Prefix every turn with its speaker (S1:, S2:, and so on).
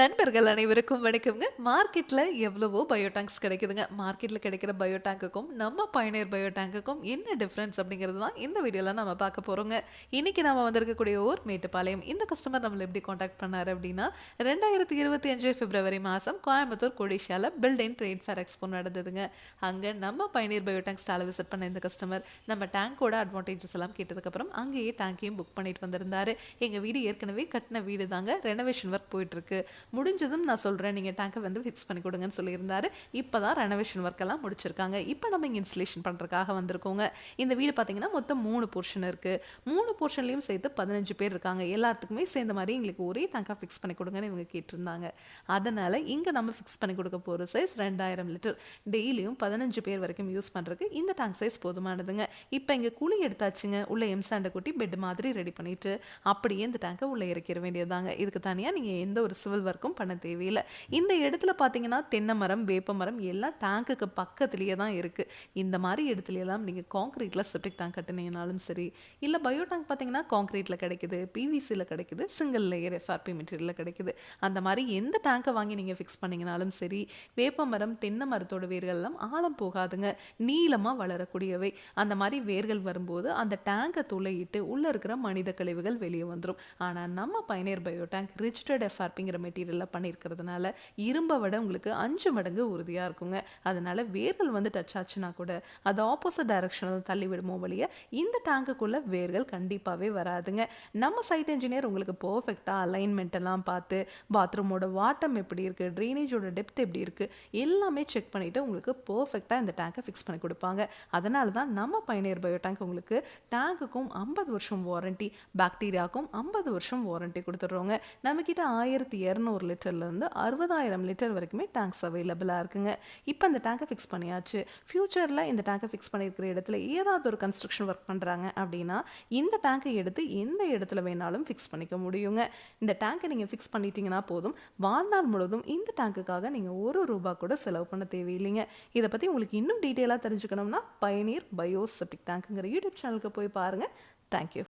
S1: நண்பர்கள் அனைவருக்கும் வணக்கம்ங்க. மார்க்கெட்ல எவ்வளவோ பயோ டேங்க்ஸ் கிடைக்குதுங்க. மார்க்கெட்ல கிடைக்கிற பயோ டேங்க்குக்கும், நம்ம பயனியர் பயோ டேங்க்குக்கும் என்ன டிஃபரன்ஸ் அப்படிங்கிறது தான் இந்த வீடியோல நம்ம பார்க்க போறோங்க. இன்னைக்கு நாம வந்திருக்கக்கூடிய ஊர் மேட்டுப்பாளையம். இந்த கஸ்டமர் நம்மள எப்படி கான்டாக்ட் பண்ணாரு அப்படின்னா, 2025 பிப்ரவரி மாசம் கோயம்புத்தூர் கொடிஷியால build and trade fair expo நடந்ததுங்க. அங்க நம்ம பயனியர் பயோ டேங்க் ஸ்டால விசிட் பண்ண இந்த கஸ்டமர் நம்ம டேங்கோட அட்வான்டேஜஸ் எல்லாம் கேட்டதுக்கப்புறம் அங்கேயே டேங்கையும் புக் பண்ணிட்டு வந்திருந்தாரு. எங்க வீடு ஏற்கனவே கட்டின வீடு தாங்க. ரெனோவேஷன் ஒர்க் போயிட்டு இருக்கு. முடிஞ்சதும் நான் சொல்கிறேன், நீங்கள் டேங்கை வந்து ஃபிக்ஸ் பண்ணி கொடுங்கன்னு சொல்லியிருந்தாரு. இப்போ தான் ரெனோவேஷன் ஒர்க்கெல்லாம் முடிச்சிருக்காங்க. இப்போ நம்ம இங்கே இன்ஸ்டலேஷன் பண்ணுறதுக்காக வந்திருக்கோங்க. இந்த வீடு பார்த்தீங்கன்னா மொத்தம் 3 போர்ஷன் இருக்குது. 3 போர்ஷன்லேயும் சேர்த்து 15 பேர் இருக்காங்க. எல்லாத்துக்குமே சேர்ந்த மாதிரி எங்களுக்கு ஒரே டேங்காக ஃபிக்ஸ் பண்ணி கொடுங்கன்னு இவங்க கேட்டிருந்தாங்க. அதனால் இங்கே நம்ம ஃபிக்ஸ் பண்ணி கொடுக்க போகிற சைஸ் 2000 லிட்டர். டெய்லியும் 15 பேர் வரைக்கும் யூஸ் பண்ணுறதுக்கு இந்த டேங்க் சைஸ் போதுமானதுங்க. இப்போ இங்கே குழி எடுத்தாச்சுங்க. உள்ள எம்சாண்டை கொட்டி பெட் மாதிரி ரெடி பண்ணிவிட்டு அப்படியே இந்த டேங்கை உள்ளே இறக்கிற வேண்டியதாங்க. இதுக்கு தனியாக நீங்கள் எந்த ஒரு சிவில் ஒர்க்கும் பண்ண தேவையில்லை. இந்த இடத்துல பார்த்தீங்கன்னா தென்னை மரம், வேப்ப மரம் எல்லாம் டேங்குக்கு பக்கத்துலேயே தான் இருக்குது. இந்த மாதிரி இடத்துலையெல்லாம் நீங்கள் காங்க்ரீட்டில் செப்டிக் டேங்க் கட்டினீங்கனாலும் சரி, இல்லை பயோ டேங்க் பார்த்தீங்கன்னா காங்க்ரீட்டில் கிடைக்குது, பிவிசியில் கிடைக்குது, சிங்கிள் லேயர் எஃப்ஆர்பி மெட்டீரியலில் கிடைக்குது. அந்த மாதிரி எந்த டேங்கை வாங்கி நீங்கள் ஃபிக்ஸ் பண்ணிங்கனாலும் சரி, வேப்ப மரம், தென்னை மரத்தோட வேர்கள்லாம் ஆழம் போகாதுங்க, நீளமாக வளரக்கூடியவை. அந்த மாதிரி வேர்கள் வரும்போது அந்த டேங்கை துளையிட்டு உள்ளே இருக்கிற மனித கழிவுகள் வெளியே வந்துடும். ஆனால் நம்ம பயனியர் பயோ டேங்க் ரிஜிஸ்டர்ட் எஃப்ஆர்பிங்கிற மெட்டீரியலில் பண்ணியிருக்கிறதுனால இரும்பை விட உங்களுக்கு 5 மடங்கு உறுதியாக இருக்குங்க. அதனால வேர்கள் வந்து டச் ஆச்சுன்னா கூட அது ஆப்போசிட் டைரக்ஷனில் தள்ளி விடுமோ வழிய இந்த டேங்குக்குள்ள வேர்கள் கண்டிப்பாகவே வராதுங்க. நம்ம சைட் இன்ஜினியர் உங்களுக்கு பர்ஃபெக்டாக அலைன்மெண்ட் எல்லாம் பார்த்து பாத்ரூமோட வாட்டம் எப்படி இருக்குது, ட்ரைனேஜோட டெப்த் எப்படி இருக்குது எல்லாமே செக் பண்ணிவிட்டு உங்களுக்கு பர்ஃபெக்டாக இந்த டேங்கை ஃபிக்ஸ் பண்ணி கொடுப்பாங்க. அதனால தான் நம்ம பயனியர் பயோ டேங்க் உங்களுக்கு டேங்குக்கும் 50 வருஷம் வாரண்டி, பாக்டீரியாவுக்கும் 50 வருஷம் வாரண்டி கொடுத்துட்றோங்க. நம்மக்கிட்ட 1200 லிட்டர்லேருந்து 60,000 லிட்டர் வரைக்குமே டேங்க்ஸ் அவைலபிளாக இருக்குங்க. இப்போ இந்த டேங்கை ஃபிக்ஸ் பண்ணியாச்சு. ஃப்யூச்சரில் இந்த டேங்கை ஃபிக்ஸ் பண்ணியிருக்கிற இடத்துல ஏதாவது ஒரு கன்ஸ்ட்ரக்ஷன் ஒர்க் பண்ணுறாங்க அப்படின்னா இந்த டேங்கை எடுத்து எந்த இடத்துல வேணாலும் ஃபிக்ஸ் பண்ணிக்க முடியுங்க. இந்த டேங்கை நீங்கள் ஃபிக்ஸ் பண்ணிட்டீங்கன்னா போதும், வாழ்நாள் முழுவதும் இந்த டேங்குக்காக நீங்கள் ₹1 கூட செலவு பண்ண தேவையில்லைங்க. இதை பற்றி உங்களுக்கு இன்னும் டீட்டெயிலாக தெரிஞ்சுக்கணும்னா பயனியர் பயோ செப்டிக் டேங்க்குங்கிற யூடியூப் சேனலுக்கு போய் பாருங்கள். தேங்க்யூ.